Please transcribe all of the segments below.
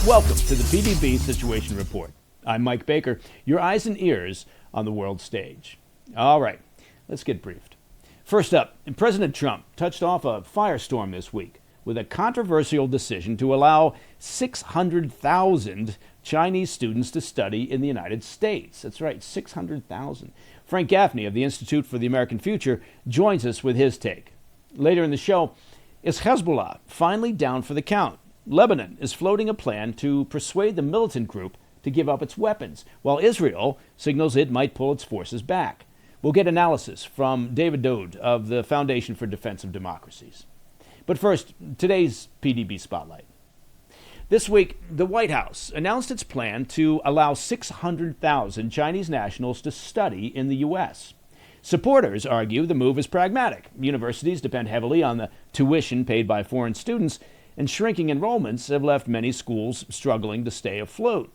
Welcome to the PDB Situation Report. I'm Mike Baker, your eyes and ears on the world stage. All right, let's get briefed. First up, President Trump touched off a firestorm this week with a controversial decision to allow 600,000 Chinese students to study in the United States. That's right, 600,000. Frank Gaffney of the Institute for the American Future joins us with his take. Later in the show, is Hezbollah finally down for the count? Lebanon is floating a plan to persuade the militant group to give up its weapons, while Israel signals it might pull its forces back. We'll get analysis from David Daoud of the Foundation for Defense of Democracies. But first, today's PDB Spotlight. This week, the White House announced its plan to allow 600,000 Chinese nationals to study in the U.S. Supporters argue the move is pragmatic. Universities depend heavily on the tuition paid by foreign students, and shrinking enrollments have left many schools struggling to stay afloat.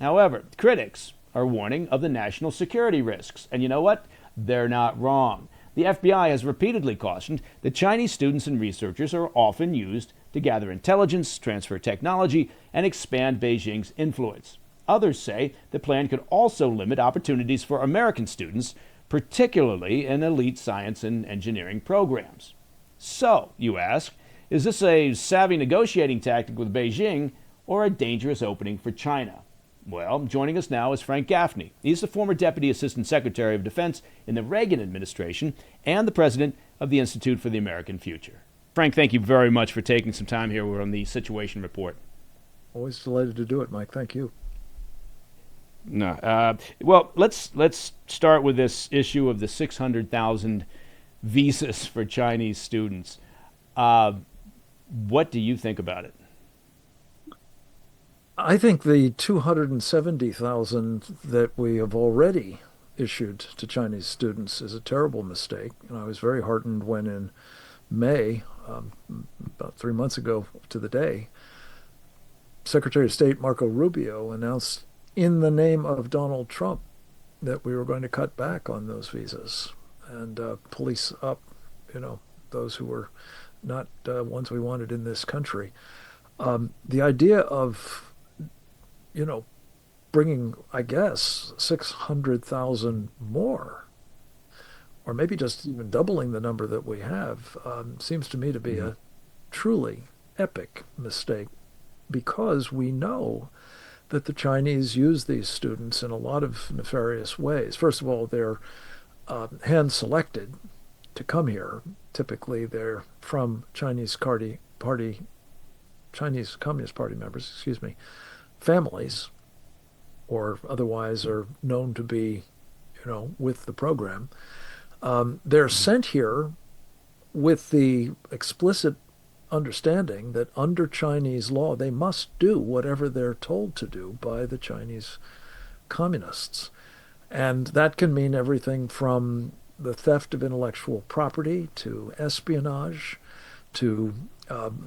However, critics are warning of the national security risks. And you know what? They're not wrong. The FBI has repeatedly cautioned that Chinese students and researchers are often used to gather intelligence, transfer technology, and expand Beijing's influence. Others say the plan could also limit opportunities for American students, particularly in elite science and engineering programs. So, you ask, is this a savvy negotiating tactic with Beijing or a dangerous opening for China? Well, joining us now is Frank Gaffney. He's the former Deputy Assistant Secretary of Defense in the Reagan administration and the president of the Institute for the American Future. Frank, thank you very much for taking some time here. We're on the Situation Report. Always delighted to do it, Mike. Thank you. No, well, let's start with this issue of the 600,000 visas for Chinese students. What do you think about it? I think the 270,000 that we have already issued to Chinese students is a terrible mistake. And I was very heartened when in May, about 3 months ago to the day, Secretary of State Marco Rubio announced in the name of Donald Trump that we were going to cut back on those visas and police up, those who were not ones we wanted in this country. The idea of, bringing, I guess, 600,000 more, or maybe just even doubling the number that we have, seems to me to be a truly epic mistake, because we know that the Chinese use these students in a lot of nefarious ways. First of all, they're hand-selected to come here. Typically, they're from Chinese Communist Party members, families, or otherwise are known to be, with the program. They're sent here with the explicit understanding that under Chinese law, they must do whatever they're told to do by the Chinese communists. And that can mean everything from the theft of intellectual property to espionage to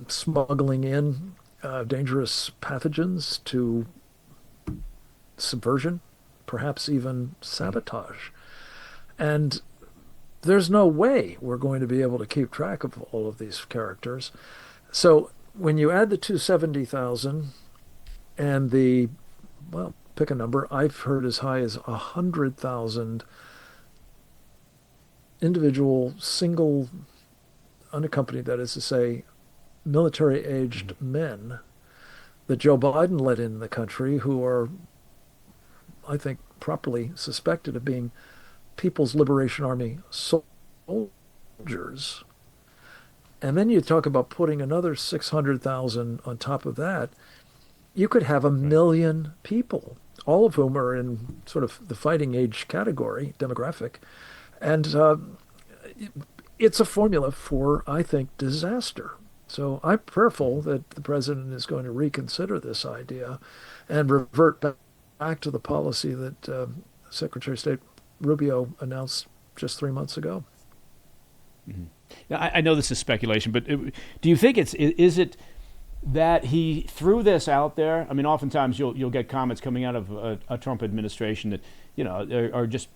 smuggling in dangerous pathogens to subversion, perhaps even sabotage. And there's no way we're going to be able to keep track of all of these characters. So when you add the 270,000 and pick a number, I've heard as high as 100,000 individual, single, unaccompanied, that is to say, military-aged men that Joe Biden let in the country, who are, I think, properly suspected of being People's Liberation Army soldiers. And then you talk about putting another 600,000 on top of that. You could have 1 million people, all of whom are in sort of the fighting age category, demographic. And it's a formula for, I think, disaster. So I'm prayerful that the president is going to reconsider this idea and revert back to the policy that Secretary of State Rubio announced just 3 months ago. Mm-hmm. Now, I know this is speculation, but do you think is it that he threw this out there? I mean, oftentimes you'll get comments coming out of a Trump administration that are just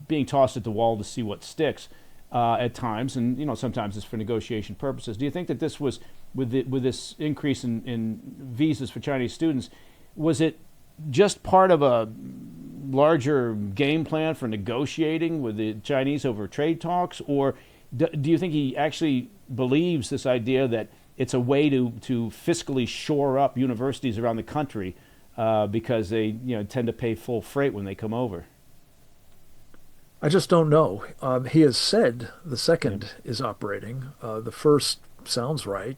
being tossed at the wall to see what sticks. at times, and sometimes it's for negotiation purposes. Do you think that this was with this increase in visas for Chinese students, was it just part of a larger game plan for negotiating with the Chinese over trade talks, or do you think he actually believes this idea that it's a way to fiscally shore up universities around the country because they tend to pay full freight when they come over? I just don't know. He has said the second is operating. The first sounds right.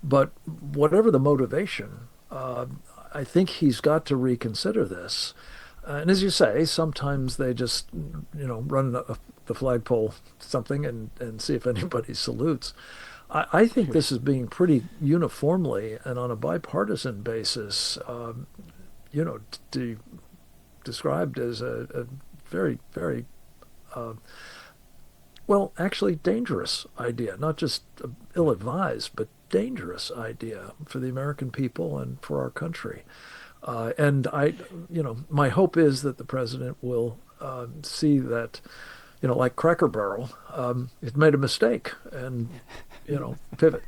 But whatever the motivation, I think he's got to reconsider this. And as you say, sometimes they just, run the flagpole something and see if anybody salutes. I think this is being pretty uniformly and on a bipartisan basis, described as a very, very actually dangerous idea, not just ill-advised, but dangerous idea for the American people and for our country. And my hope is that the president will see that, like Cracker Barrel, it made a mistake and, pivot.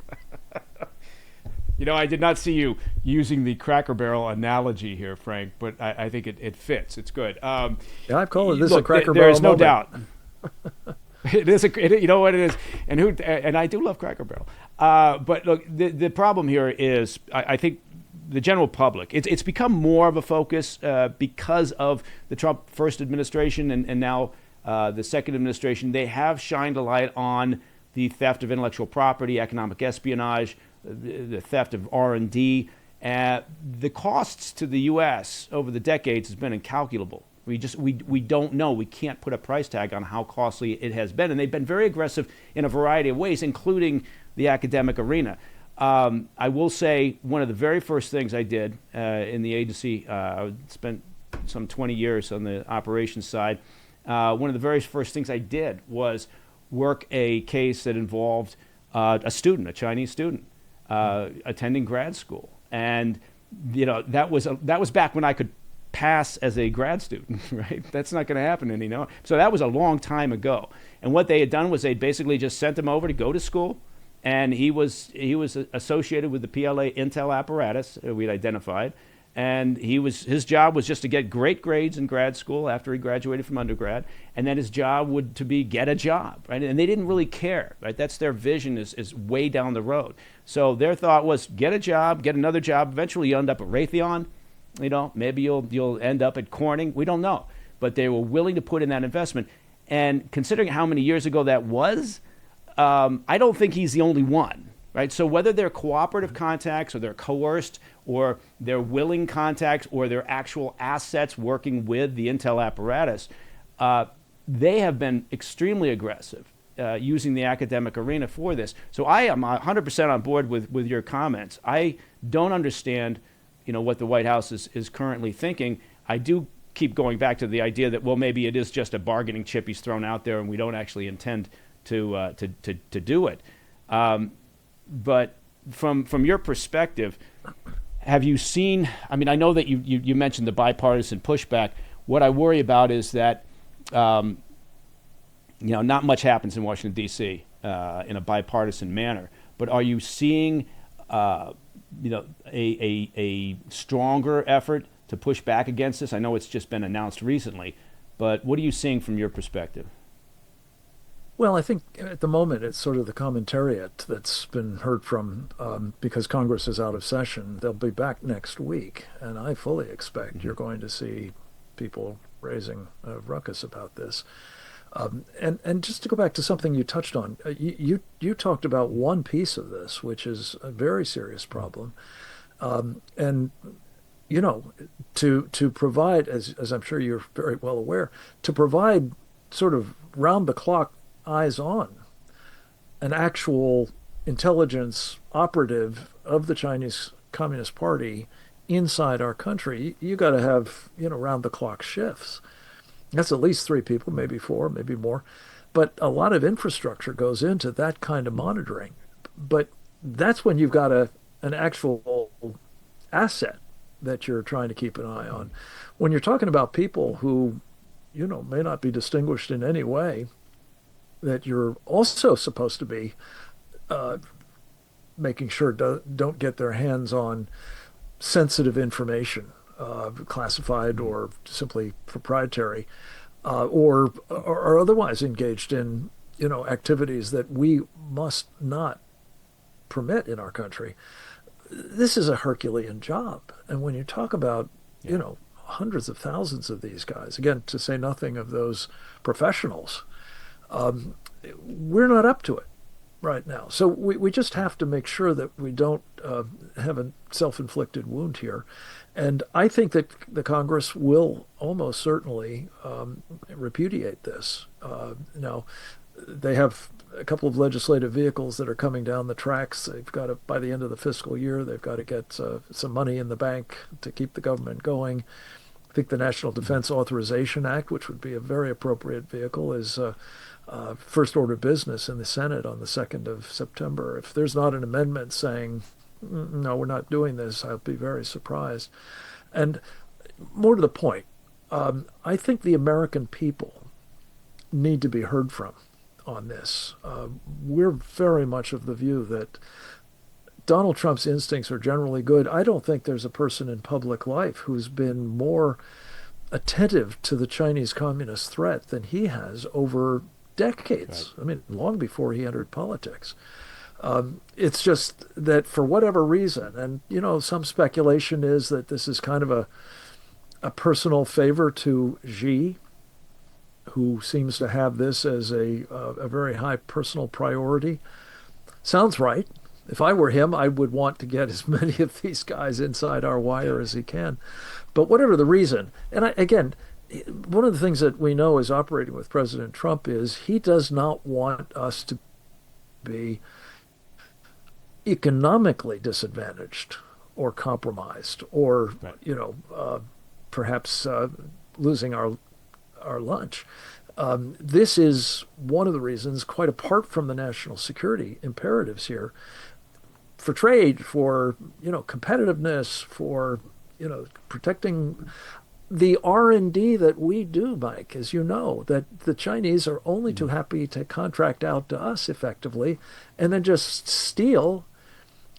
I did not see you using the Cracker Barrel analogy here, Frank, but I think it fits. It's good. Yeah, I've called this a Cracker Barrel There is no moment. doubt. It is you know what it is, and I do love Cracker Barrel. But look, the problem here is I think the general public. It's become more of a focus because of the Trump first administration and now the second administration. They have shined a light on the theft of intellectual property, economic espionage, the theft of R&D. The costs to the U.S. over the decades has been incalculable. We don't know. We can't put a price tag on how costly it has been. And they've been very aggressive in a variety of ways, including the academic arena. I will say one of the very first things I did in the agency, I spent some 20 years on the operations side. One of the very first things I did was work a case that involved a Chinese student, attending grad school. And, that was back when I could pass as a grad student, right? That's not going to happen anymore. So that was a long time ago. And what they had done was they basically just sent him over to go to school. And he was associated with the PLA Intel apparatus we'd identified, and his job was just to get great grades in grad school after he graduated from undergrad, and then his job would to be get a job, right? And they didn't really care, right? That's their vision is way down the road. So their thought was get a job, get another job. Eventually, you end up at Raytheon, maybe you'll end up at Corning. We don't know, but they were willing to put in that investment. And considering how many years ago that was. I don't think he's the only one, right? So whether they're cooperative contacts or they're coerced or they're willing contacts or they're actual assets working with the Intel apparatus, they have been extremely aggressive using the academic arena for this. So I am 100% on board with your comments. I don't understand, what the White House is currently thinking. I do keep going back to the idea that, well, maybe it is just a bargaining chip he's thrown out there and we don't actually intend to do it. But from your perspective, have you seen, I know that you mentioned the bipartisan pushback. What I worry about is that, not much happens in Washington, D.C. In a bipartisan manner. But are you seeing, a stronger effort to push back against this? I know it's just been announced recently, but what are you seeing from your perspective? Well, I think at the moment it's sort of the commentariat that's been heard from because Congress is out of session. They'll be back next week, and I fully expect you're going to see people raising a ruckus about this. And just to go back to something you touched on, you talked about one piece of this, which is a very serious problem, and to provide, as I'm sure you're very well aware, to provide sort of round the clock eyes on an actual intelligence operative of the Chinese Communist Party inside our country, you got to have, round the clock shifts. That's at least 3 people, maybe 4, maybe more. But a lot of infrastructure goes into that kind of monitoring. But that's when you've got an actual asset that you're trying to keep an eye on. When you're talking about people who, may not be distinguished in any way, that you're also supposed to be uh, making sure don't get their hands on sensitive information, classified Mhm. or simply proprietary, or otherwise engaged in, activities that we must not permit in our country. This is a Herculean job. And when you talk about, Yeah. hundreds of thousands of these guys, again, to say nothing of those professionals, um, we're not up to it right now. So we just Yeah. have to make sure that we don't have a self-inflicted wound here. And I think that the Congress will almost certainly repudiate this. Now, they have a couple of legislative vehicles that are coming down the tracks. They've got to, by the end of the fiscal year, they've got to get some money in the bank to keep the government going. I think the National Mhm. Defense Authorization Act, which would be a very appropriate vehicle, is first order of business in the Senate on the 2nd of September. If there's not an amendment saying, no, we're not doing this, I'll be very surprised. And more to the point, I think the American people need to be heard from on this. We're very much of the view that Donald Trump's instincts are generally good. I don't think there's a person in public life who's been more attentive to the Chinese communist threat than he has over Right. decades. I mean, long before he entered politics. It's just that for whatever reason, and some speculation is that this is kind of a personal favor to Xi, who seems to have this as a very high personal priority. Sounds right. If I were him, I would want to get as many of these guys inside our wire as he can. But whatever the reason, and again, one of the things that we know is operating with President Trump is he does not want us to be economically disadvantaged or compromised or, Right. perhaps losing our lunch. This is one of the reasons, quite apart from the national security imperatives here, for trade, for competitiveness, for protecting the R&D that we do, Mike, as you know, that the Chinese are only too Mhm. happy to contract out to us effectively and then just steal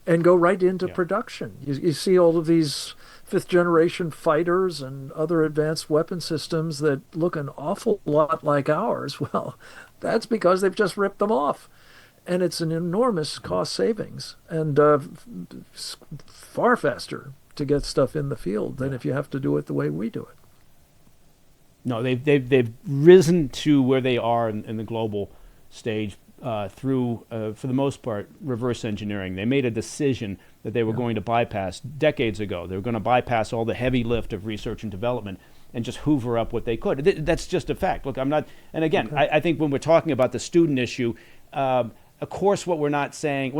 and go right into Yeah. production. You see all of these fifth generation fighters and other advanced weapon systems that look an awful lot like ours. Well, that's because they've just ripped them off. And it's an enormous Mhm. cost savings and far faster to get stuff in the field than Yeah. if you have to do it the way we do it. No, they've risen to where they are in the global stage through, for the most part, reverse engineering. They made a decision that they were Yeah. going to bypass decades ago. They were going to bypass all the heavy lift of research and development and just hoover up what they could. That's just a fact. Look, I'm not, and again, Okay. I think when we're talking about the student issue, of course, what we're not saying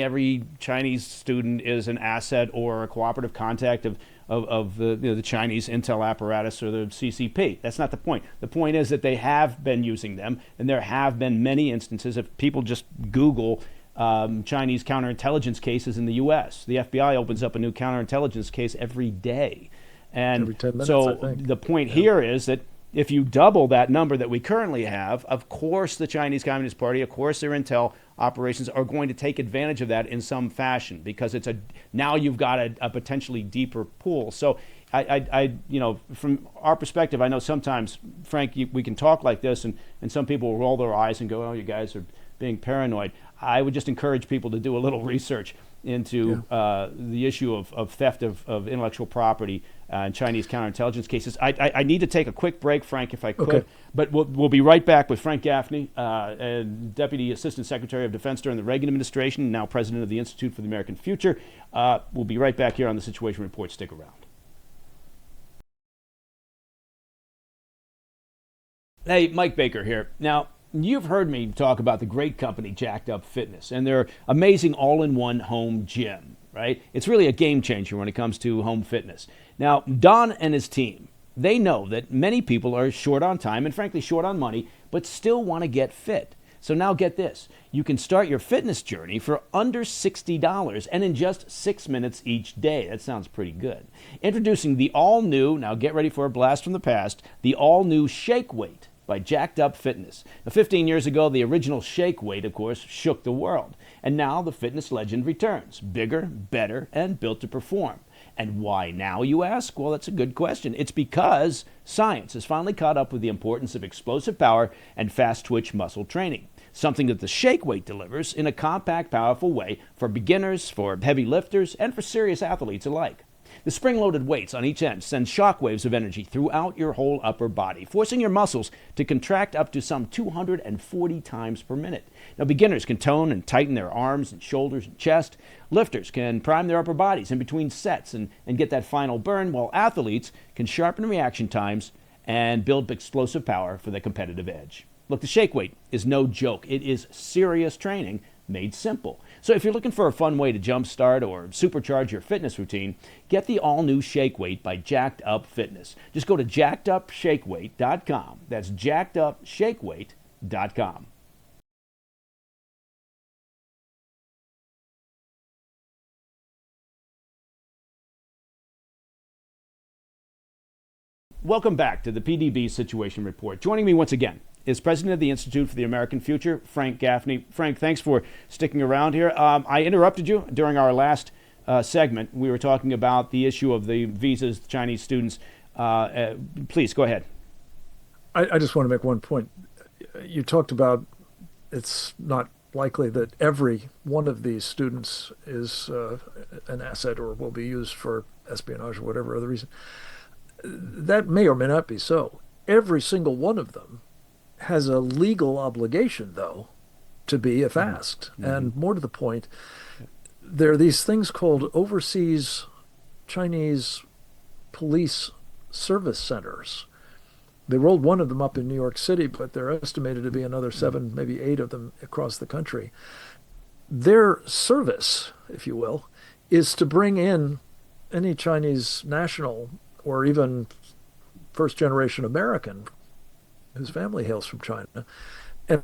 every Chinese student is an asset or a cooperative contact of the Chinese intel apparatus or the CCP. That's not the point. The point is that they have been using them, and there have been many instances. If people just Google Chinese counterintelligence cases in the U.S., the FBI opens up a new counterintelligence case every day. And Every 10 minutes, I so think. the point Yeah. here is that if you double that number that we currently have, of course the Chinese Communist Party, of course their intel operations are going to take advantage of that in some fashion because now you've got a potentially deeper pool. So from our perspective, I know sometimes, Frank, we can talk like this, and some people will roll their eyes and go, "Oh, you guys are being paranoid." I would just encourage people to do a little research Yeah. into the issue of theft of intellectual property and Chinese counterintelligence cases. I need to take a quick break, Frank, if I Okay. could, but we'll be right back with Frank Gaffney, Deputy Assistant Secretary of Defense during the Reagan administration, now President of the Institute for the American Future. We'll be right back here on the Situation Report. Stick around. Hey, Mike Baker here. Now, you've heard me talk about the great company Jacked Up Fitness and their amazing all-in-one home gym, right? It's really a game changer when it comes to home fitness. Now, Don and his team, they know that many people are short on time and frankly short on money, but still want to get fit. So now get this. You can start your fitness journey for under $60 and in just 6 minutes each day. That sounds pretty good. Introducing the all-new, now get ready for a blast from the past, the all-new Shake Weight by Jacked Up Fitness. Now, 15 years ago, the original shake weight, of course, shook the world. And now the fitness legend returns, bigger, better, and built to perform. And why now, you ask? Well, that's a good question. It's because science has finally caught up with the importance of explosive power and fast twitch muscle training, something that the shake weight delivers in a compact, powerful way for beginners, for heavy lifters, and for serious athletes alike. The spring-loaded weights on each end send shockwaves of energy throughout your whole upper body, forcing your muscles to contract up to some 240 times per minute. Now, beginners can tone and tighten their arms and shoulders and chest. Lifters can prime their upper bodies in between sets and get that final burn, while athletes can sharpen reaction times and build explosive power for the competitive edge. Look, the shake weight is no joke. It is serious training made simple. So if you're looking for a fun way to jumpstart or supercharge your fitness routine, get the all-new Shake Weight by Jacked Up Fitness. Just go to jackedupshakeweight.com. That's jackedupshakeweight.com. Welcome back to the PDB Situation Report. Joining me once again is President of the Institute for the American Future, Frank Gaffney. Frank, thanks for sticking around here. I interrupted you during our last segment. We were talking about the issue of the visas, Chinese students. Please, go ahead. I just want to make one point. You talked about it's not likely that every one of these students is an asset or will be used for espionage or whatever other reason. That may or may not be so. Every single one of them has a legal obligation, though, to be if asked. Mm-hmm. And more to the point, there are these things called overseas Chinese police service centers. They rolled one of them up in New York City, but they're estimated to be another 7, maybe 8 of them across the country. Their service, if you will, is to bring in any Chinese national or even first-generation American whose family hails from China, and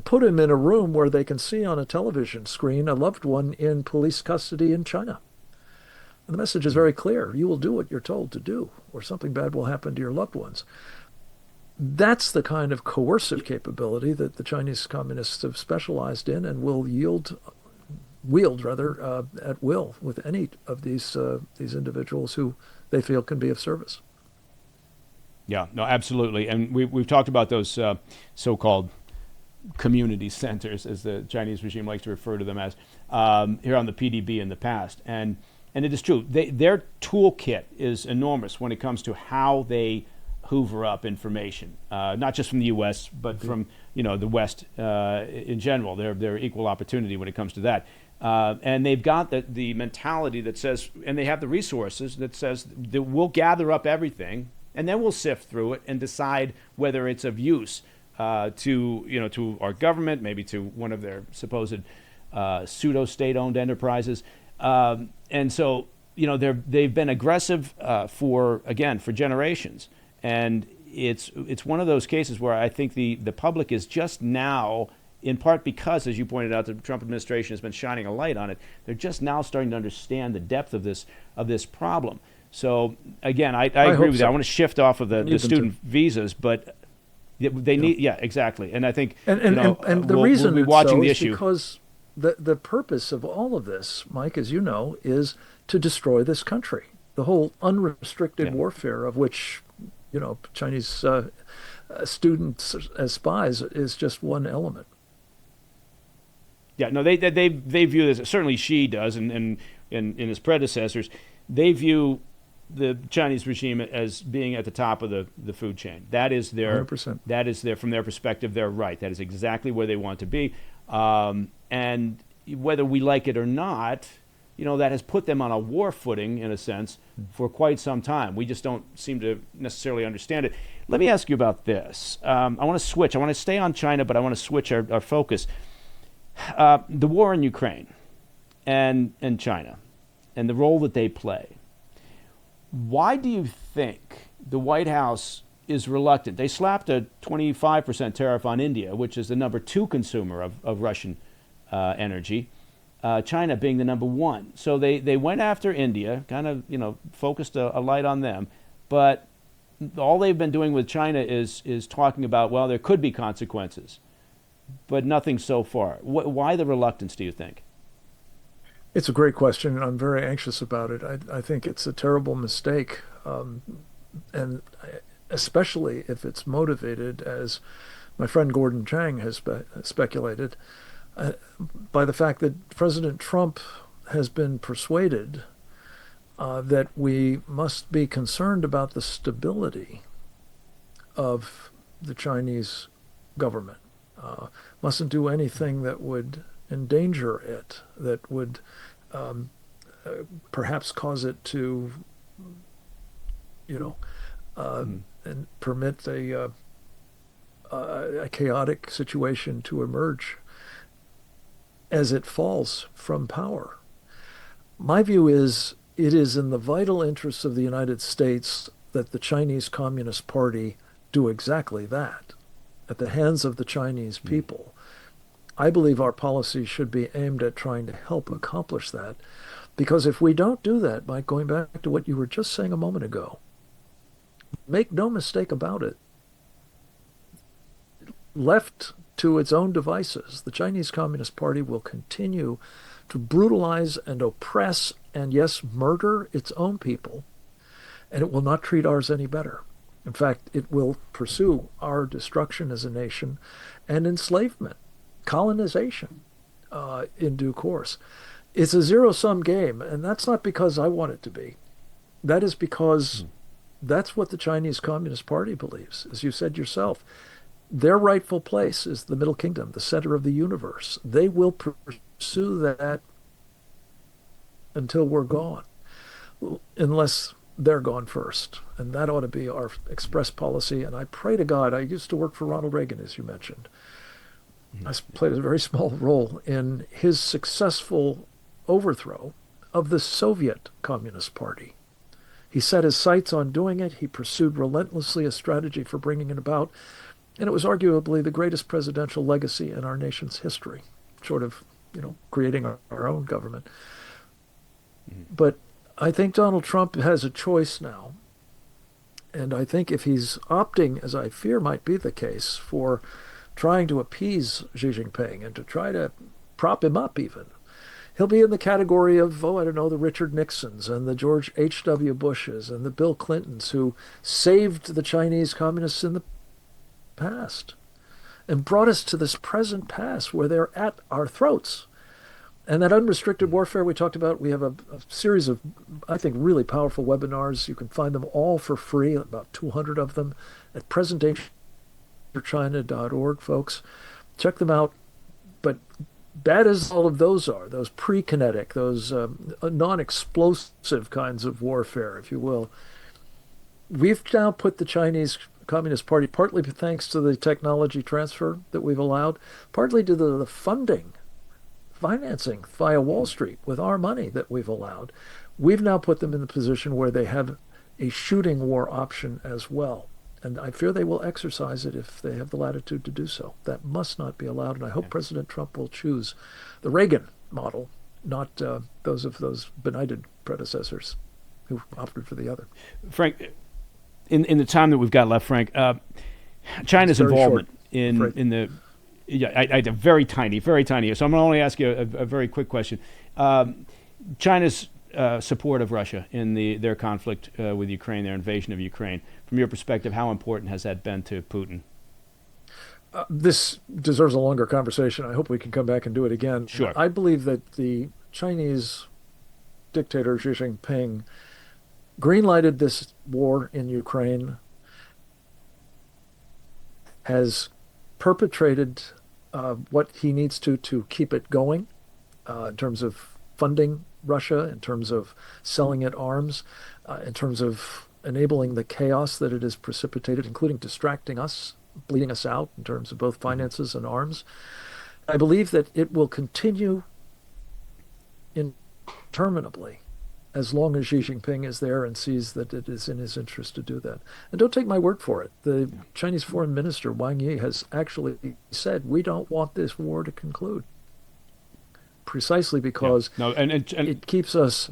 put him in a room where they can see on a television screen a loved one in police custody in China. And the message is very clear. You will do what you're told to do, or something bad will happen to your loved ones. That's the kind of coercive capability that the Chinese communists have specialized in and will wield at will with any of these individuals who they feel can be of service. Yeah, no, absolutely. And we've talked about those so-called community centers, as the Chinese regime likes to refer to them as, here on the PDB in the past. And it is true. Their toolkit is enormous when it comes to how they hoover up information, not just from the U.S., but from the West in general. They're equal opportunity when it comes to that. And they've got the mentality that says, and they have the resources that says that we'll gather up everything, and then we'll sift through it and decide whether it's of use to our government, maybe to one of their supposed pseudo-state-owned enterprises. And so, they've been aggressive for generations. And it's one of those cases where I think the public is just now, in part because, as you pointed out, the Trump administration has been shining a light on it. They're just now starting to understand the depth of this problem. So again, I agree with you. I want to shift off of the student visas, but they need, exactly. And I think and the reason we'll be watching the is issue because the purpose of all of this, Mike, as you know, is to destroy this country. The whole unrestricted warfare of which Chinese students as spies is just one element. Yeah, no, they view this, certainly Xi does, and his predecessors, they view the Chinese regime as being at the top of the food chain. That is 100%. That is from their perspective, they're right. That is exactly where they want to be. And whether we like it or not, that has put them on a war footing, in a sense, for quite some time. We just don't seem to necessarily understand it. Let me ask you about this. I want to switch. I want to stay on China, but I want to switch our focus. The war in Ukraine and China and the role that they play. Why do you think the White House is reluctant? They slapped a 25% tariff on India, which is the number 2 consumer of Russian energy, China being the number 1. So they went after India, kind of, focused a light on them. But all they've been doing with China is talking about, well, there could be consequences, but nothing so far. Why the reluctance, do you think? It's a great question, and I'm very anxious about it. I think it's a terrible mistake, and especially if it's motivated, as my friend Gordon Chang has speculated, by the fact that President Trump has been persuaded that we must be concerned about the stability of the Chinese government. Mustn't do anything that would endanger it, that would perhaps cause it to, and permit a chaotic situation to emerge as it falls from power. My view is it is in the vital interests of the United States that the Chinese Communist Party do exactly that at the hands of the Chinese people. I believe our policy should be aimed at trying to help accomplish that. Because if we don't do that, Mike, going back to what you were just saying a moment ago, make no mistake about it, left to its own devices, the Chinese Communist Party will continue to brutalize and oppress and, yes, murder its own people, and it will not treat ours any better. In fact, it will pursue our destruction as a nation and enslavement, colonization in due course. It's a zero-sum game, and that's not because I want it to be. That is because that's what the Chinese Communist Party believes. As you said yourself, their rightful place is the Middle Kingdom, the center of the universe. They will pursue that until we're gone, unless they're gone first. And that ought to be our express policy. And I pray to God, I used to work for Ronald Reagan, as you mentioned. I played a very small role in his successful overthrow of the Soviet Communist Party. He set his sights on doing it. He pursued relentlessly a strategy for bringing it about. And it was arguably the greatest presidential legacy in our nation's history, short of, creating our own government. But I think Donald Trump has a choice now. And I think if he's opting, as I fear might be the case, for trying to appease Xi Jinping and to try to prop him up even, he'll be in the category of, the Richard Nixons and the George H.W. Bushes and the Bill Clintons who saved the Chinese communists in the past and brought us to this present past where they're at our throats. And that unrestricted warfare we talked about, we have a series of, I think, really powerful webinars. You can find them all for free, about 200 of them, at presentdayforchina.org, folks. Check them out. But bad as all of those are, those pre-kinetic, those non-explosive kinds of warfare, if you will, we've now put the Chinese Communist Party, partly thanks to the technology transfer that we've allowed, partly to the financing via Wall Street with our money that we've allowed. We've now put them in the position where they have a shooting war option as well. And I fear they will exercise it if they have the latitude to do so. That must not be allowed. And I hope President Trump will choose the Reagan model, not those of those benighted predecessors who opted for the other. Frank, in the time that we've got left, Frank, China's involvement in the I very tiny. So I'm going to only ask you a very quick question. China's support of Russia in their conflict with Ukraine, their invasion of Ukraine, from your perspective, how important has that been to Putin? This deserves a longer conversation. I hope we can come back and do it again. Sure. I believe that the Chinese dictator Xi Jinping greenlighted this war in Ukraine, has perpetrated what he needs to keep it going in terms of funding Russia, in terms of selling it arms, in terms of enabling the chaos that it has precipitated, including distracting us, bleeding us out in terms of both finances and arms. I believe that it will continue interminably as long as Xi Jinping is there and sees that it is in his interest to do that. And don't take my word for it. The Chinese foreign minister, Wang Yi, has actually said, we don't want this war to conclude. Precisely because it keeps us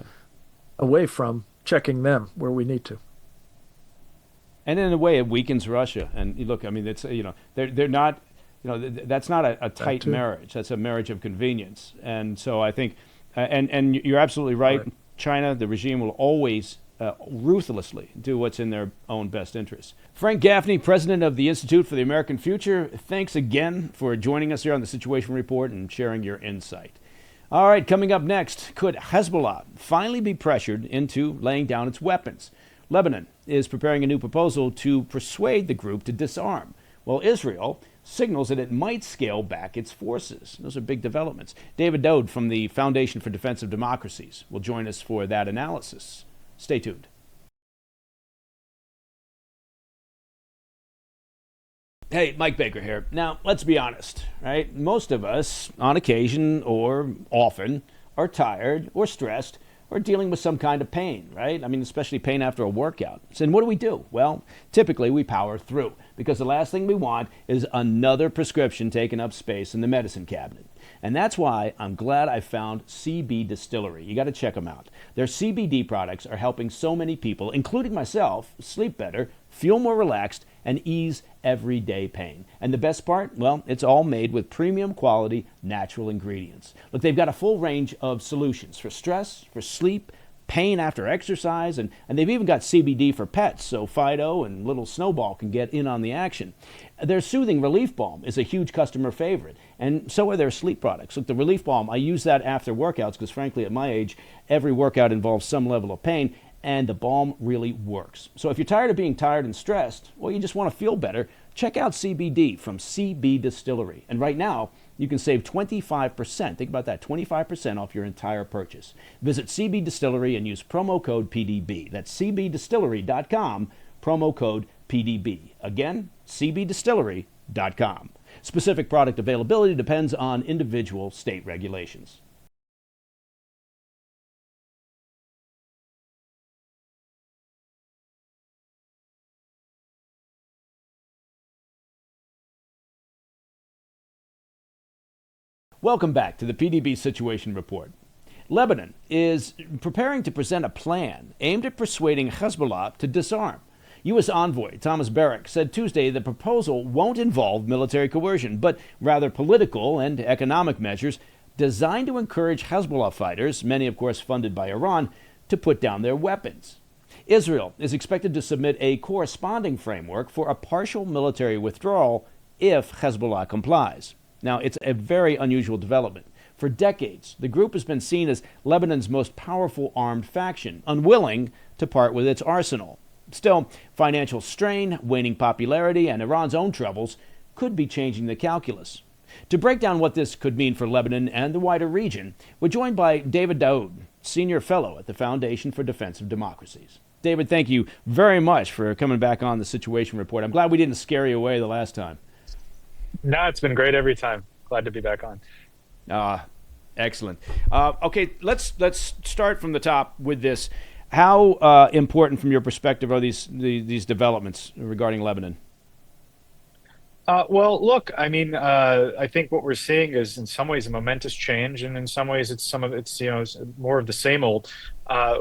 away from checking them where we need to. And in a way, it weakens Russia. And look, I mean, it's they're not, that's not a tight marriage. That's a marriage of convenience. And so I think, and you're absolutely right. China, the regime, will always ruthlessly do what's in their own best interests. Frank Gaffney, president of the Institute for the American Future, thanks again for joining us here on the Situation Report and sharing your insight. All right, coming up next, could Hezbollah finally be pressured into laying down its weapons? Lebanon is preparing a new proposal to persuade the group to disarm, while Israel signals that it might scale back its forces. Those are big developments. David Daoud from the Foundation for Defense of Democracies will join us for that analysis. Stay tuned. Hey, Mike Baker here. Now, let's be honest, right? Most of us, on occasion or often, are tired or stressed or dealing with some kind of pain, right? I mean, especially pain after a workout. So, what do? Well, typically we power through because the last thing we want is another prescription taking up space in the medicine cabinet. And that's why I'm glad I found CB Distillery. You got to check them out. Their CBD products are helping so many people, including myself, sleep better, feel more relaxed, and ease everyday pain. And the best part? Well, it's all made with premium quality natural ingredients. Look, they've got a full range of solutions for stress, for sleep, pain after exercise, and they've even got CBD for pets, so Fido and little Snowball can get in on the action. Their Soothing Relief Balm is a huge customer favorite, and so are their sleep products. Look, the Relief Balm, I use that after workouts because, frankly, at my age, every workout involves some level of pain, and the balm really works. So if you're tired of being tired and stressed, or you just want to feel better, check out CBD from CB Distillery. And right now, you can save 25%. Think about that, 25% off your entire purchase. Visit CB Distillery and use promo code PDB. That's cbdistillery.com, promo code PDB. Again, cbdistillery.com. Specific product availability depends on individual state regulations. Welcome back to the PDB Situation Report. Lebanon is preparing to present a plan aimed at persuading Hezbollah to disarm. U.S. envoy Thomas Barrack said Tuesday the proposal won't involve military coercion, but rather political and economic measures designed to encourage Hezbollah fighters, many of course funded by Iran, to put down their weapons. Israel is expected to submit a corresponding framework for a partial military withdrawal if Hezbollah complies. Now, it's a very unusual development. For decades, the group has been seen as Lebanon's most powerful armed faction, unwilling to part with its arsenal. Still, financial strain, waning popularity, and Iran's own troubles could be changing the calculus. To break down what this could mean for Lebanon and the wider region, we're joined by David Daoud, Senior Fellow at the Foundation for Defense of Democracies. David, thank you very much for coming back on the Situation Report. I'm glad we didn't scare you away the last time. No, it's been great every time. Glad to be back on. Excellent. Okay, let's start from the top with this. How important, from your perspective, are these developments regarding Lebanon? Well, look, I mean, I think what we're seeing is in some ways a momentous change, and in some ways it's more of the same old.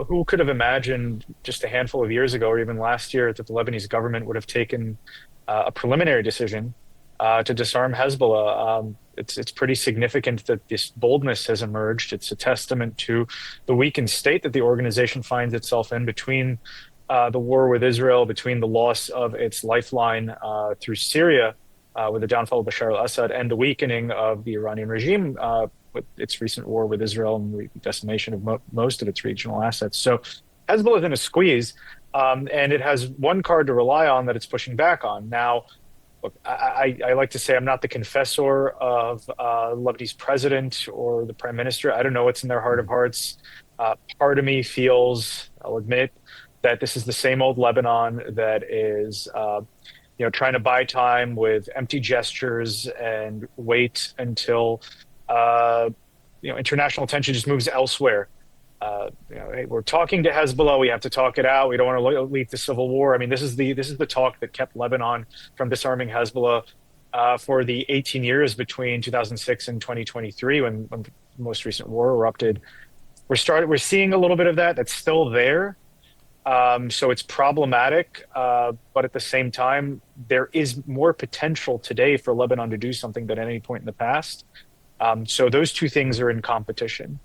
Who could have imagined just a handful of years ago, or even last year, that the Lebanese government would have taken a preliminary decision to disarm Hezbollah? It's pretty significant that this boldness has emerged. It's a testament to the weakened state that the organization finds itself in between the war with Israel, between the loss of its lifeline through Syria with the downfall of Bashar al-Assad, and the weakening of the Iranian regime with its recent war with Israel and the decimation of most of its regional assets. So Hezbollah is in a squeeze, and it has one card to rely on that it's pushing back on. Now, look, I like to say I'm not the confessor of Lebanese president or the prime minister. I don't know what's in their heart of hearts. Part of me feels, I'll admit, that this is the same old Lebanon that is, trying to buy time with empty gestures and wait until, international attention just moves elsewhere. Hey, we're talking to Hezbollah. We have to talk it out. We don't want to lead the civil war. I mean, this is the talk that kept Lebanon from disarming Hezbollah for the 18 years between 2006 and 2023, when the most recent war erupted. We're seeing a little bit of that. That's still there. So it's problematic, but at the same time, there is more potential today for Lebanon to do something than at any point in the past. So those two things are in competition.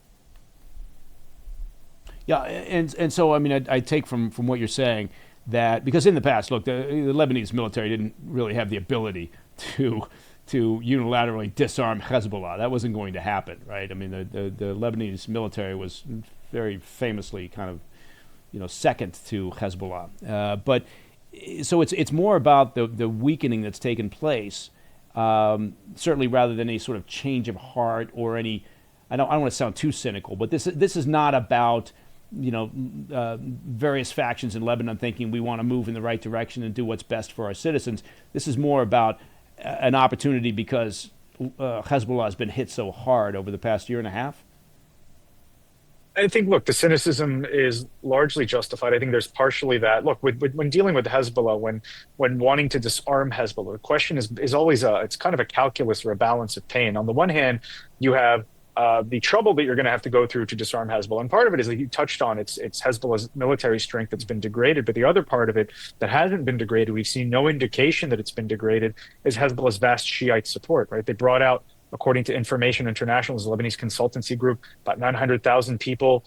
Yeah, and so I mean, I take from what you're saying that because in the past, look, the Lebanese military didn't really have the ability to unilaterally disarm Hezbollah. That wasn't going to happen, right? I mean, the Lebanese military was very famously kind of second to Hezbollah, but so it's more about the weakening that's taken place, certainly rather than any sort of change of heart or any. I don't want to sound too cynical, but this is not about various factions in Lebanon thinking we want to move in the right direction and do what's best for our citizens. This is more about an opportunity because Hezbollah has been hit so hard over the past year and a half. I think, look, the cynicism is largely justified. I think there's partially that. Look, when dealing with Hezbollah, when wanting to disarm Hezbollah, the question is always it's kind of a calculus or a balance of pain. On the one hand, you have the trouble that you're going to have to go through to disarm Hezbollah. And part of it is that you touched on it's Hezbollah's military strength that's been degraded. But the other part of it that hasn't been degraded, we've seen no indication that it's been degraded, is Hezbollah's vast Shiite support, right? They brought out, according to Information International, the Lebanese consultancy group, about 900,000 people,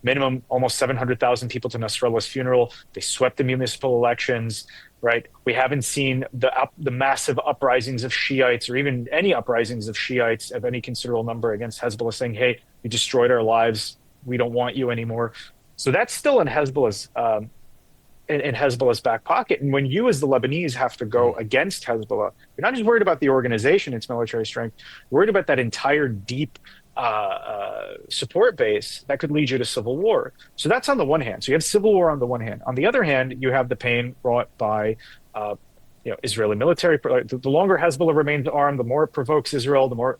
minimum, almost 700,000 people to Nasrallah's funeral. They swept the municipal elections, right? We haven't seen the massive uprisings of Shiites or even any uprisings of Shiites of any considerable number against Hezbollah saying, hey, you destroyed our lives. We don't want you anymore. So that's still in Hezbollah's back pocket. And when you as the Lebanese have to go against Hezbollah, you're not just worried about the organization, its military strength, you're worried about that entire deep support base that could lead you to civil war. So that's on the one hand. So you have civil war on the one hand. On the other hand, you have the pain brought by Israeli military. The longer Hezbollah remains armed, the more it provokes Israel, the more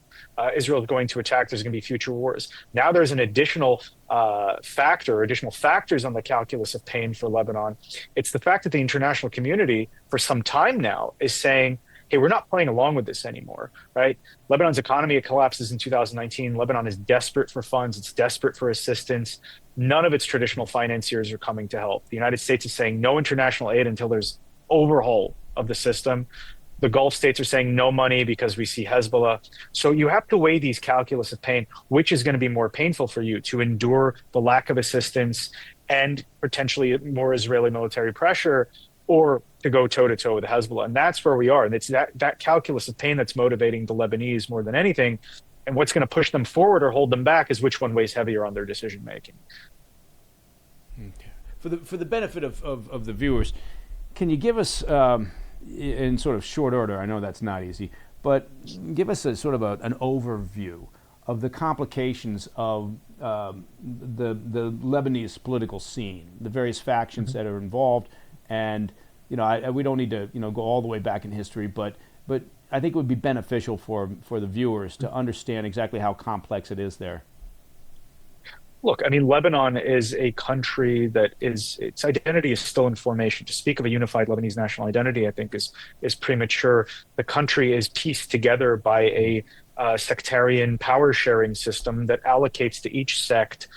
Israel is going to attack. There's going to be future wars. Now there's an additional additional factors on the calculus of pain for Lebanon. It's the fact that the international community for some time now is saying, hey, we're not playing along with this anymore, right? Lebanon's economy collapses in 2019. Lebanon is desperate for funds. It's desperate for assistance. None of its traditional financiers are coming to help. The United States is saying no international aid until there's overhaul of the system. The Gulf states are saying no money because we see Hezbollah. So you have to weigh these calculus of pain, which is going to be more painful for you to endure the lack of assistance and potentially more Israeli military pressure, or to go toe-to-toe with Hezbollah. And that's where we are. And it's that calculus of pain that's motivating the Lebanese more than anything. And what's going to push them forward or hold them back is which one weighs heavier on their decision-making. Okay. For the benefit of the viewers, can you give us, in sort of short order, I know that's not easy, but give us a sort of an overview of the complications of the Lebanese political scene, the various factions that are involved. And we don't need to go all the way back in history, but I think it would be beneficial for the viewers to understand exactly how complex it is there. Look, I mean, Lebanon is a country that its identity is still in formation. To speak of a unified Lebanese national identity, I think is premature. The country is pieced together by a sectarian power sharing system that allocates to each sect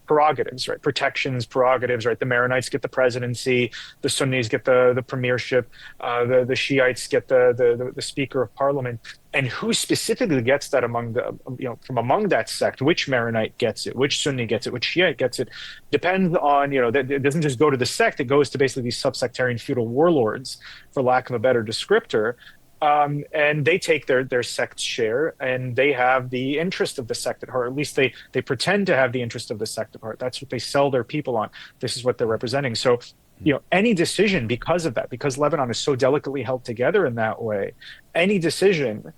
prerogatives, right? Protections, prerogatives, right? The Maronites get the presidency, the Sunnis get the premiership, the Shiites get the Speaker of Parliament. And who specifically gets that from among that sect, which Maronite gets it, which Sunni gets it, which Shiite gets it, depends on, it doesn't just go to the sect, it goes to basically these subsectarian feudal warlords, for lack of a better descriptor. And they take their sect's share, and they have the interest of the sect at heart. At least they pretend to have the interest of the sect at heart. That's what they sell their people on. This is what they're representing. So, any decision because of that, because Lebanon is so delicately held together in that way, any decision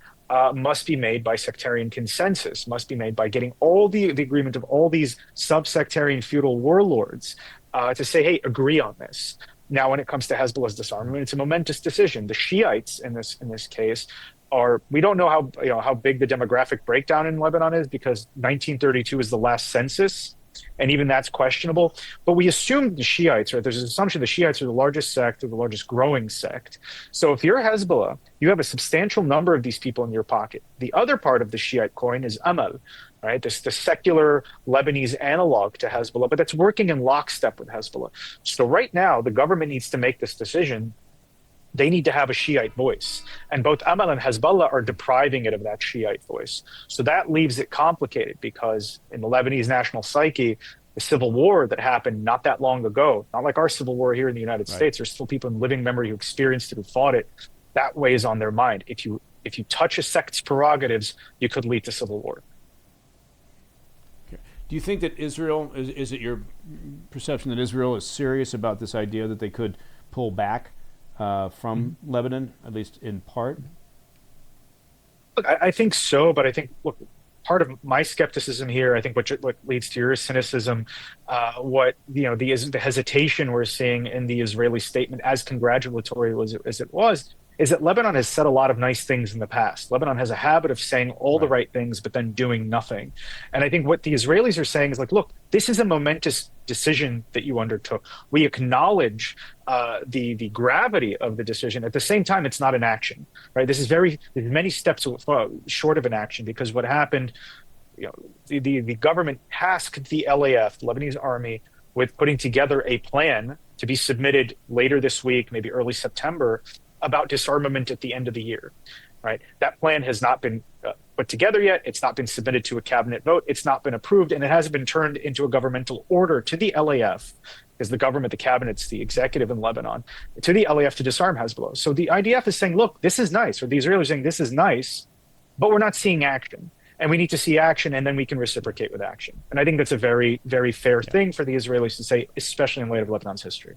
must be made by sectarian consensus, must be made by getting all the agreement of all these subsectarian feudal warlords to say, hey, agree on this. Now, when it comes to Hezbollah's disarmament, it's a momentous decision. The Shiites in this case we don't know how big the demographic breakdown in Lebanon is, because 1932 is the last census and even that's questionable. But we assume the Shiites, right? There's an assumption the Shiites are the largest sect or the largest growing sect. So if you're Hezbollah, you have a substantial number of these people in your pocket. The other part of the Shiite coin is Amal, right? This the secular Lebanese analog to Hezbollah, but that's working in lockstep with Hezbollah. So right now, the government needs to make this decision. They need to have a Shiite voice. And both Amal and Hezbollah are depriving it of that Shiite voice. So that leaves it complicated because in the Lebanese national psyche, the civil war that happened not that long ago, not like our civil war here in the United States, there's still people in living memory who experienced it, who fought it. That weighs on their mind. If you touch a sect's prerogatives, you could lead to civil war. Okay. Do you think that Israel, is it your perception that Israel is serious about this idea that they could pull back from Lebanon, at least in part? Look, I think so, but I think, look, part of my skepticism here, I think what leads to your cynicism, the hesitation we're seeing in the Israeli statement, as congratulatory as it was, is that Lebanon has said a lot of nice things in the past. Lebanon has a habit of saying all the right things, but then doing nothing. And I think what the Israelis are saying is like, look, this is a momentous decision that you undertook. We acknowledge the gravity of the decision. At the same time, it's not an action, right? There's many steps short of an action, because what happened, the government tasked the LAF, the Lebanese army, with putting together a plan to be submitted later this week, maybe early September, about disarmament at the end of the year, right? That plan has not been put together yet. It's not been submitted to a cabinet vote. It's not been approved, and it hasn't been turned into a governmental order to the LAF, because the government, the cabinet's the executive in Lebanon, to the LAF to disarm Hezbollah. So the IDF is saying, look, this is nice, or the Israelis are saying, this is nice, but we're not seeing action. And we need to see action, and then we can reciprocate with action. And I think that's a very, very fair thing for the Israelis to say, especially in light of Lebanon's history.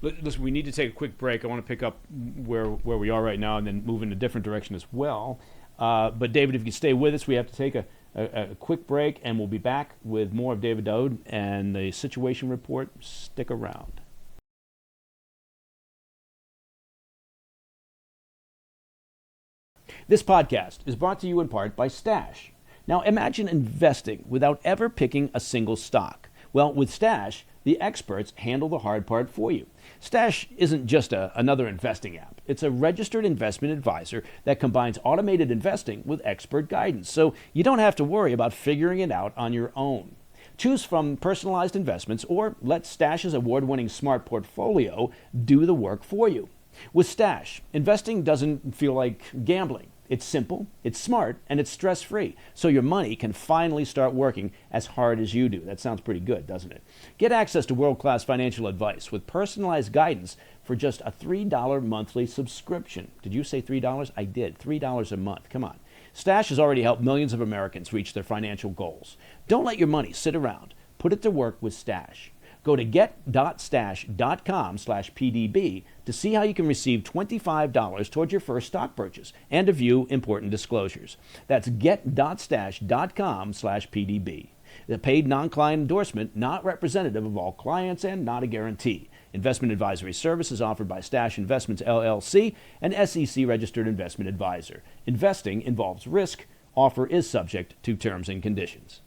Listen, we need to take a quick break. I want to pick up where we are right now and then move in a different direction as well. But David, if you could stay with us, we have to take a quick break, and we'll be back with more of David Daoud and the Situation Report. Stick around. This podcast is brought to you in part by Stash. Now imagine investing without ever picking a single stock. Well, with Stash, the experts handle the hard part for you. Stash isn't just another investing app. It's a registered investment advisor that combines automated investing with expert guidance, so you don't have to worry about figuring it out on your own. Choose from personalized investments, or let Stash's award-winning smart portfolio do the work for you. With Stash, investing doesn't feel like gambling. It's simple, it's smart, and it's stress-free, so your money can finally start working as hard as you do. That sounds pretty good, doesn't it? Get access to world-class financial advice with personalized guidance for just a $3 monthly subscription. Did you say $3? I did. $3 a month. Come on. Stash has already helped millions of Americans reach their financial goals. Don't let your money sit around. Put it to work with Stash. Go to get.stash.com/PDB to see how you can receive $25 towards your first stock purchase and to view important disclosures. That's get.stash.com/PDB. The paid non-client endorsement, not representative of all clients and not a guarantee. Investment advisory services offered by Stash Investments, LLC, an SEC-registered investment advisor. Investing involves risk. Offer is subject to terms and conditions.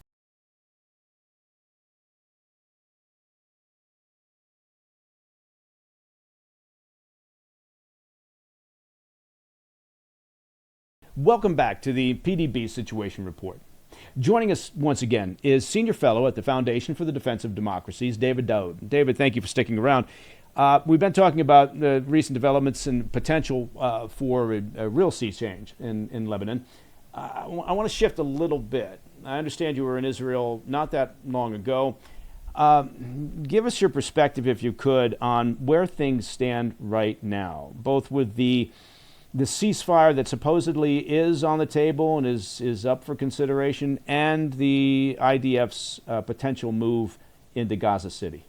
Welcome back to the PDB Situation Report. Joining us once again is Senior Fellow at the Foundation for the Defense of Democracies, David Daoud. David, thank you for sticking around. We've been talking about the recent developments and potential for a real sea change in Lebanon. I want to shift a little bit. I understand you were in Israel not that long ago. Give us your perspective, if you could, on where things stand right now, both with the ceasefire that supposedly is on the table and is up for consideration, and the IDF's potential move into Gaza City.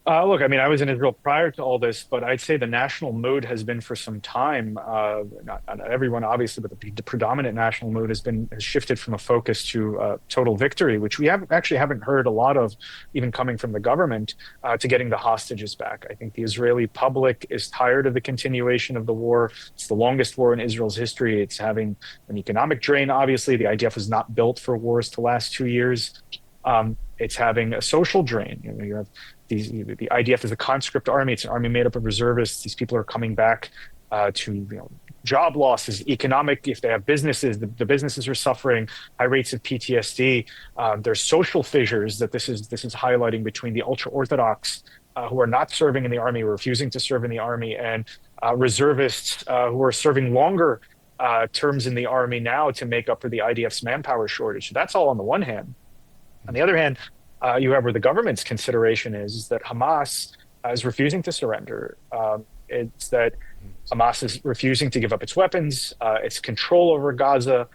Look, I mean, I was in Israel prior to all this, but I'd say the national mood has been for some time. Not everyone, obviously, but the predominant national mood has shifted from a focus to total victory, which we haven't heard a lot of, even coming from the government, to getting the hostages back. I think the Israeli public is tired of the continuation of the war. It's the longest war in Israel's history. It's having an economic drain. Obviously, the IDF was not built for wars to last 2 years. It's having a social drain. You have the IDF is a conscript army. It's an army made up of reservists. These people are coming back to job losses, economic. If they have businesses, the businesses are suffering high rates of PTSD. There's social fissures that this is highlighting between the ultra orthodox who are not serving in the army, refusing to serve in the army, and reservists who are serving longer terms in the army now to make up for the IDF's manpower shortage. So that's all on the one hand. On the other hand, you have where the government's consideration is that Hamas is refusing to surrender. It's that Hamas is refusing to give up its weapons, its control over Gaza.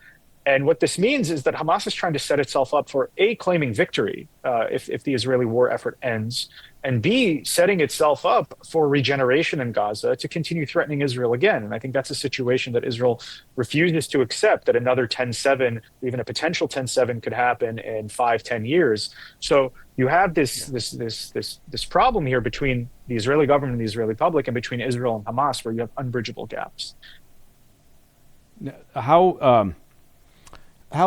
And what this means is that Hamas is trying to set itself up for A, claiming victory if the Israeli war effort ends, and B, setting itself up for regeneration in Gaza to continue threatening Israel again. And I think that's a situation that Israel refuses to accept, that another 10-7, even a potential 10-7 could happen in 5-10 years. So you have this problem here between the Israeli government and the Israeli public, and between Israel and Hamas, where you have unbridgeable gaps. How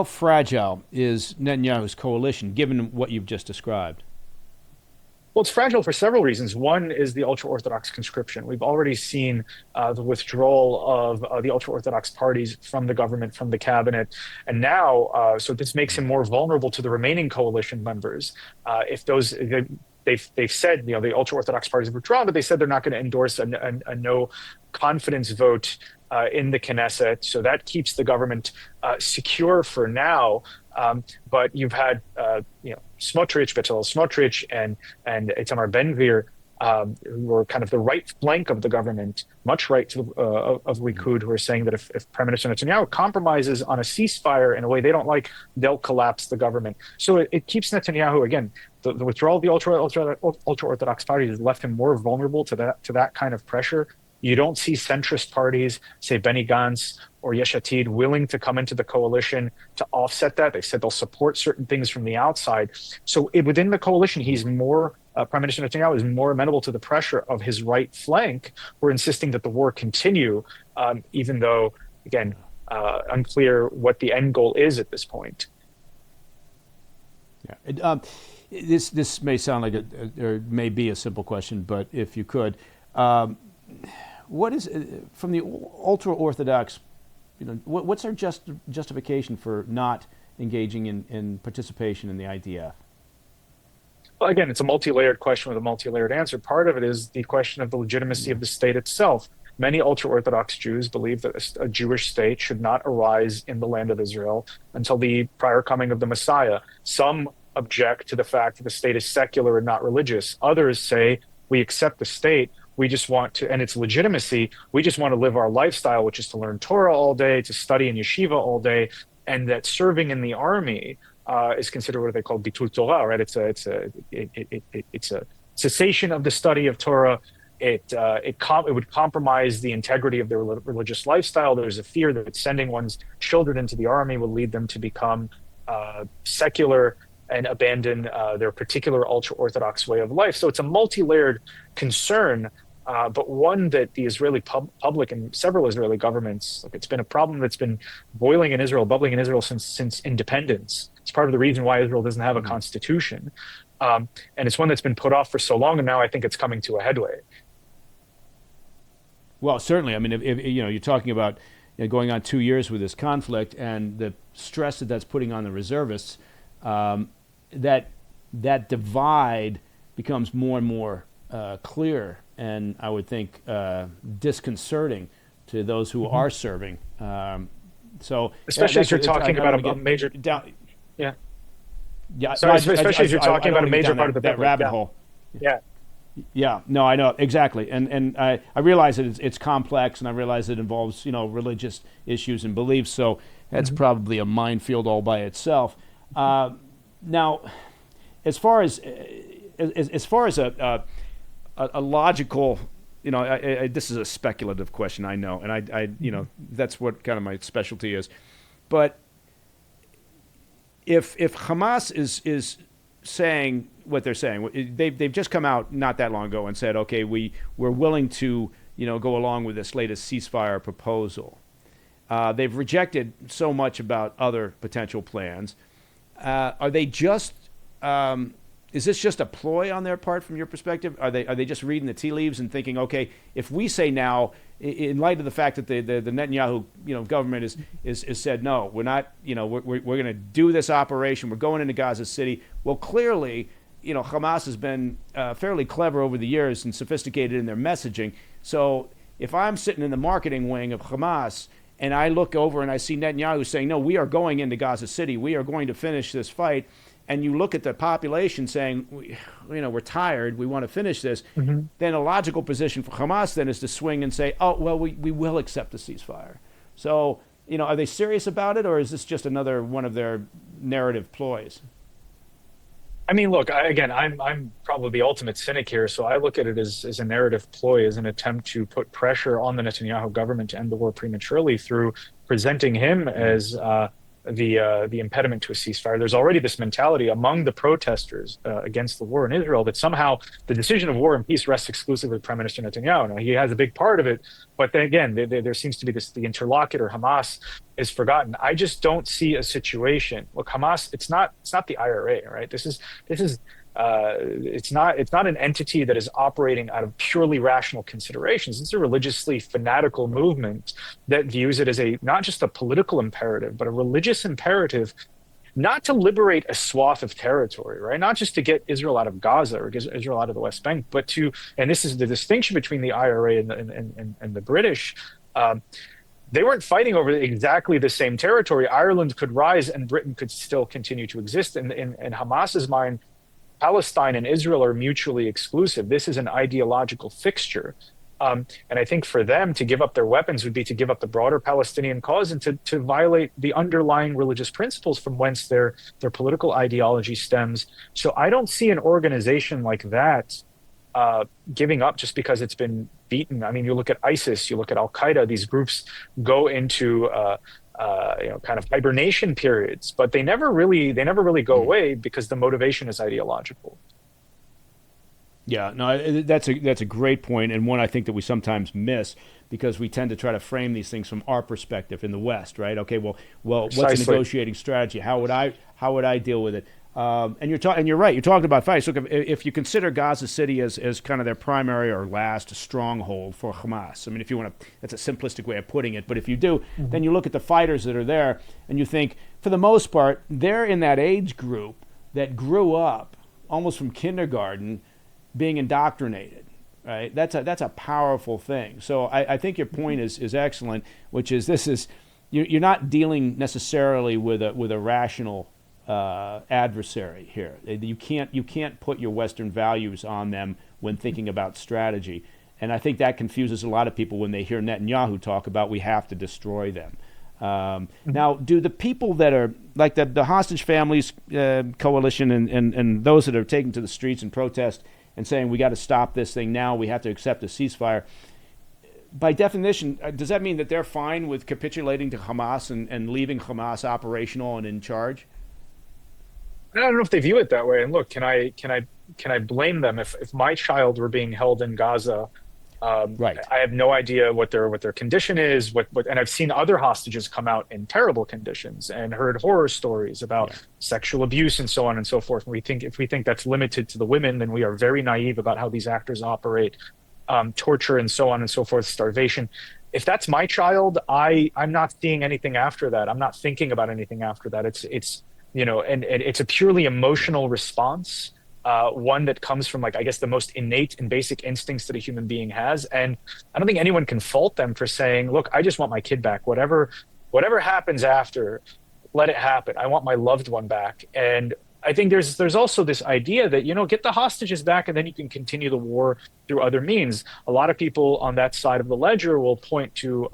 fragile is Netanyahu's coalition, given what you've just described? Well, it's fragile for several reasons. One is the ultra-Orthodox conscription. We've already seen the withdrawal of the ultra-Orthodox parties from the government, from the cabinet. And now, so this makes him more vulnerable to the remaining coalition members. If those... They've said, the ultra-Orthodox parties have withdrawn, but they said they're not going to endorse a no confidence vote in the Knesset. So that keeps the government secure for now. But you've had, Smotrich, Bezalel Smotrich, and Itamar Ben-Gvir, who were kind of the right flank of the government, much right to of Likud, who are saying that if Prime Minister Netanyahu compromises on a ceasefire in a way they don't like, they'll collapse the government. So it keeps Netanyahu, again, the withdrawal of the ultra-Orthodox parties has left him more vulnerable to that kind of pressure. You don't see centrist parties, say Benny Gantz or Yesh Atid, willing to come into the coalition to offset that. They said they'll support certain things from the outside. So within the coalition, he's more, Prime Minister Netanyahu is more amenable to the pressure of his right flank. We're insisting that the war continue, even though, again, unclear what the end goal is at this point. Yeah. This may sound like or may be a simple question, but if you could, what is, from the ultra-Orthodox, what's their justification for not engaging in participation in the IDF? Well, again, it's a multi-layered question with a multi-layered answer. Part of it is the question of the legitimacy of the state itself. Many ultra-Orthodox Jews believe that a Jewish state should not arise in the land of Israel until the prior coming of the Messiah. Some object to the fact that the state is secular and not religious. Others say, we accept the state, we just want to, and its legitimacy, we just want to live our lifestyle, which is to learn Torah all day, to study in yeshiva all day, and that serving in the army is considered what they call bitul Torah, right? It's a cessation of the study of Torah. It would compromise the integrity of their religious lifestyle. There's a fear that sending one's children into the army will lead them to become secular and abandon their particular ultra-Orthodox way of life. So it's a multi-layered concern, but one that the Israeli public and several Israeli governments, it's been a problem that's been bubbling in Israel since independence. It's part of the reason why Israel doesn't have a constitution. And it's one that's been put off for so long, and now I think it's coming to a headway. Well, certainly. I mean, if you're talking about going on 2 years with this conflict and the stress that's putting on the reservists, that divide becomes more and more clear, and I would think disconcerting to those who are serving. So, especially if you're talking about a major, yeah. Sorry, especially if you're talking about a major part of the rabbit hole. Yeah. Yeah, no, I know exactly, and I realize that it's complex, and I realize it involves religious issues and beliefs. So that's probably a minefield all by itself. Now, as far as a logical, this is a speculative question, I know, and that's what kind of my specialty is. But if Hamas is saying what they're saying, they've just come out not that long ago and said, okay, we're willing to go along with this latest ceasefire proposal. They've rejected so much about other potential plans. Are they just? Is this just a ploy on their part, from your perspective? Are they just reading the tea leaves and thinking, okay, if we say now, in light of the fact that the Netanyahu government is said no, we're not, we're going to do this operation, we're going into Gaza City. Well, clearly, Hamas has been fairly clever over the years and sophisticated in their messaging. So if I'm sitting in the marketing wing of Hamas and I look over and I see Netanyahu saying, no, we are going into Gaza City, we are going to finish this fight, and you look at the population saying, we're tired, we want to finish this, then a logical position for Hamas then is to swing and say, oh, well, we will accept the ceasefire. So, are they serious about it, or is this just another one of their narrative ploys? I mean, look, I'm probably the ultimate cynic here, so I look at it as a narrative ploy, as an attempt to put pressure on the Netanyahu government to end the war prematurely through presenting him as the impediment to a ceasefire. There's already this mentality among the protesters against the war in Israel that somehow the decision of war and peace rests exclusively with Prime Minister Netanyahu. Now, he has a big part of it, but then again, there seems to be the interlocutor, Hamas, is forgotten. I just don't see a situation. Look, Hamas, it's not the IRA, right? This is it's not an entity that is operating out of purely rational considerations. It's a religiously fanatical movement that views it as not just a political imperative, but a religious imperative, not to liberate a swath of territory, right? Not just to get Israel out of Gaza or get Israel out of the West Bank, but and this is the distinction between the IRA and the British. They weren't fighting over exactly the same territory. Ireland could rise and Britain could still continue to exist. In Hamas's mind, Palestine and Israel are mutually exclusive. This is an ideological fixture. And I think for them to give up their weapons would be to give up the broader Palestinian cause and to violate the underlying religious principles from whence their political ideology stems. So I don't see an organization like that giving up just because it's been beaten. I mean, you look at ISIS, you look at Al-Qaeda, these groups go into kind of hibernation periods, but they never really go away because the motivation is ideological. Yeah, no, that's a great point, and one I think that we sometimes miss because we tend to try to frame these things from our perspective in the West, right? Okay, well, Precisely. What's a negotiating strategy? How would I deal with it? And you're right. You're talking about fights. Look, if you consider Gaza City as kind of their primary or last stronghold for Hamas, I mean, if you want to, that's a simplistic way of putting it. But if you do, then you look at the fighters that are there, and you think, for the most part, they're in that age group that grew up almost from kindergarten, being indoctrinated. Right? That's a powerful thing. So I think your point is excellent, which is you're not dealing necessarily with a rational adversary here. You can't put your Western values on them when thinking about strategy, and I think that confuses a lot of people when they hear Netanyahu talk about we have to destroy them. Now, do the people that are like the hostage families coalition and those that are taken to the streets and protest and saying we got to stop this thing now, we have to accept a ceasefire, by definition, does that mean that they're fine with capitulating to Hamas and leaving Hamas operational and in charge? I don't know if they view it that way. And look, can I blame them if my child were being held in Gaza? Right. I have no idea what their condition is. And I've seen other hostages come out in terrible conditions and heard horror stories about sexual abuse and so on and so forth. And if we think that's limited to the women, then we are very naive about how these actors operate. Torture and so on and so forth, starvation. If that's my child, I'm not seeing anything after that. I'm not thinking about anything after that. It's and it's a purely emotional response, one that comes from, like, I guess, the most innate and basic instincts that a human being has. And I don't think anyone can fault them for saying, look, I just want my kid back. Whatever happens after, let it happen. I want my loved one back. And I think there's also this idea that, get the hostages back and then you can continue the war through other means. A lot of people on that side of the ledger will point to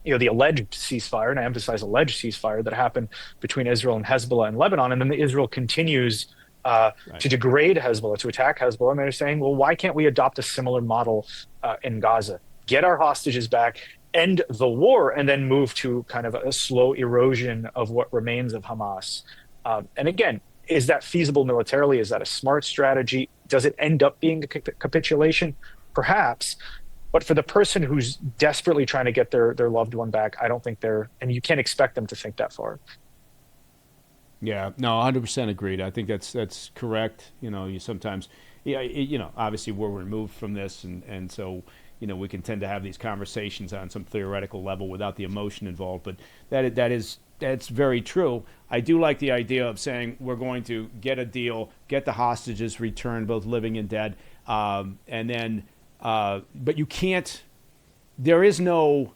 the alleged ceasefire, and I emphasize alleged ceasefire, that happened between Israel and Hezbollah and Lebanon, and then Israel continues to degrade Hezbollah, to attack Hezbollah. And they're saying, well, why can't we adopt a similar model in Gaza? Get our hostages back, end the war, and then move to kind of a slow erosion of what remains of Hamas. And again, is that feasible militarily? Is that a smart strategy? Does it end up being a capitulation? Perhaps. But for the person who's desperately trying to get their loved one back, I don't think and you can't expect them to think that far. Yeah, no, 100% agreed. I think that's correct. You sometimes, obviously we're removed from this, and so, we can tend to have these conversations on some theoretical level without the emotion involved. But that's very true. I do like the idea of saying we're going to get a deal, get the hostages returned, both living and dead, and then, but you can't. There is no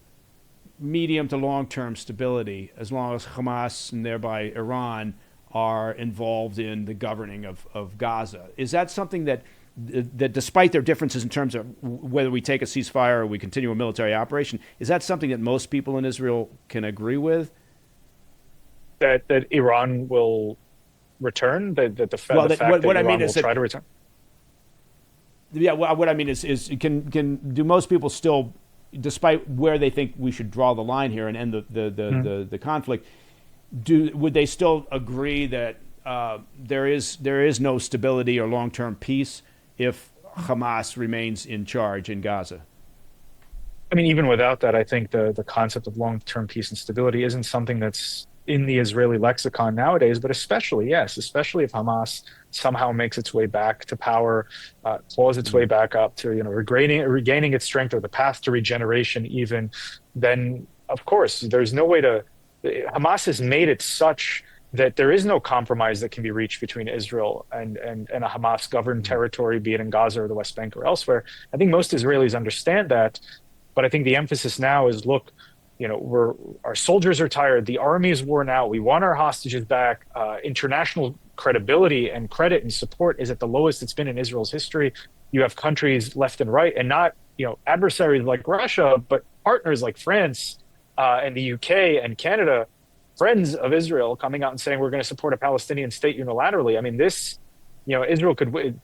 medium to long-term stability as long as Hamas and thereby Iran are involved in the governing of Gaza. Is that something that despite their differences in terms of whether we take a ceasefire or we continue a military operation, is that something that most people in Israel can agree with? That Iran will return? What I mean is try to return? Yeah, what I mean is do most people still, despite where they think we should draw the line here and end the conflict, would they still agree that there is no stability or long-term peace if Hamas remains in charge in Gaza? I mean, even without that, I think the concept of long-term peace and stability isn't something that's in the Israeli lexicon nowadays, but especially if Hamas somehow makes its way back to power, claws its way back up to, regaining its strength, or the path to regeneration even, then of course there's no way Hamas has made it such that there is no compromise that can be reached between Israel and a Hamas governed territory, be it in Gaza or the West Bank or elsewhere. I think most Israelis understand that, but I think the emphasis now is, look, our soldiers are tired. The army is worn out. We want our hostages back. International credibility and credit and support is at the lowest it's been in Israel's history. You have countries left and right, and not adversaries like Russia, but partners like France and the UK and Canada, friends of Israel, coming out and saying we're going to support a Palestinian state unilaterally. I mean, this. Israel could,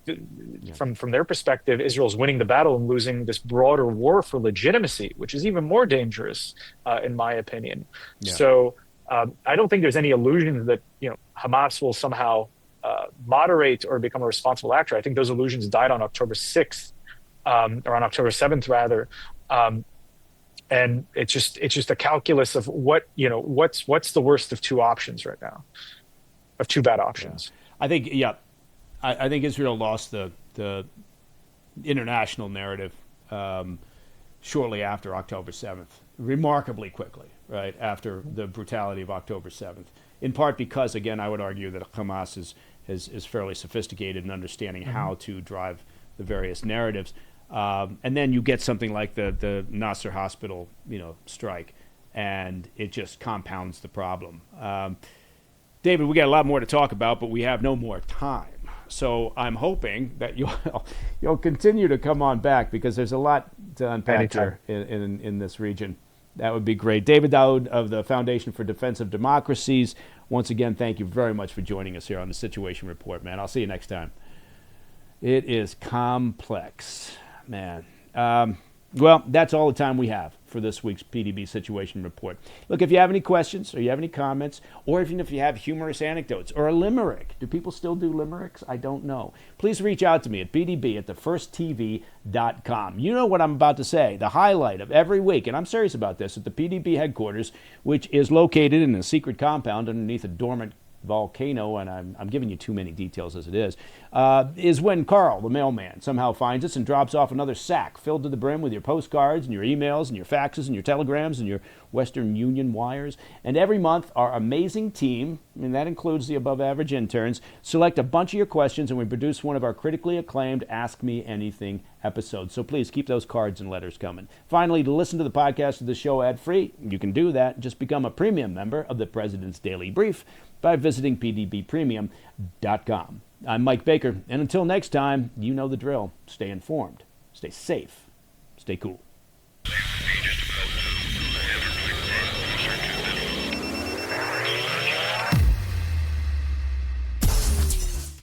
from their perspective, Israel's winning the battle and losing this broader war for legitimacy, which is even more dangerous, in my opinion. Yeah. So I don't think there's any illusion that Hamas will somehow moderate or become a responsible actor. I think those illusions died on October 6th, or on October 7th rather. And it's just a calculus of what's the worst of two options right now, of two bad options. Yeah. I think Israel lost the international narrative shortly after October 7th, remarkably quickly, right after the brutality of October 7th, in part because, again, I would argue that Hamas is fairly sophisticated in understanding how to drive the various narratives. And then you get something like the Nasser hospital strike, and it just compounds the problem. David, we got a lot more to talk about, but we have no more time. So I'm hoping that you'll continue to come on back, because there's a lot to unpack here in this region. That would be great. David Daoud of the Foundation for Defense of Democracies. Once again, thank you very much for joining us here on the Situation Report, man. I'll see you next time. It is complex, man. Well, that's all the time we have for this week's PDB Situation Report. Look, if you have any questions or you have any comments, or even if you have humorous anecdotes or a limerick, do people still do limericks? I don't know. Please reach out to me at pdb@thefirsttv.com. You know what I'm about to say. The highlight of every week, and I'm serious about this, at the PDB headquarters, which is located in a secret compound underneath a dormant volcano, and I'm giving you too many details as it is when Carl, the mailman, somehow finds us and drops off another sack filled to the brim with your postcards and your emails and your faxes and your telegrams and your Western Union wires. And every month, our amazing team, and that includes the above-average interns, select a bunch of your questions, and we produce one of our critically acclaimed Ask Me Anything episodes. So please keep those cards and letters coming. Finally, to listen to the podcast of the show ad-free, you can do that. Just become a premium member of the President's Daily Brief by visiting pdbpremium.com. I'm Mike Baker, and until next time, you know the drill. Stay informed, stay safe, stay cool.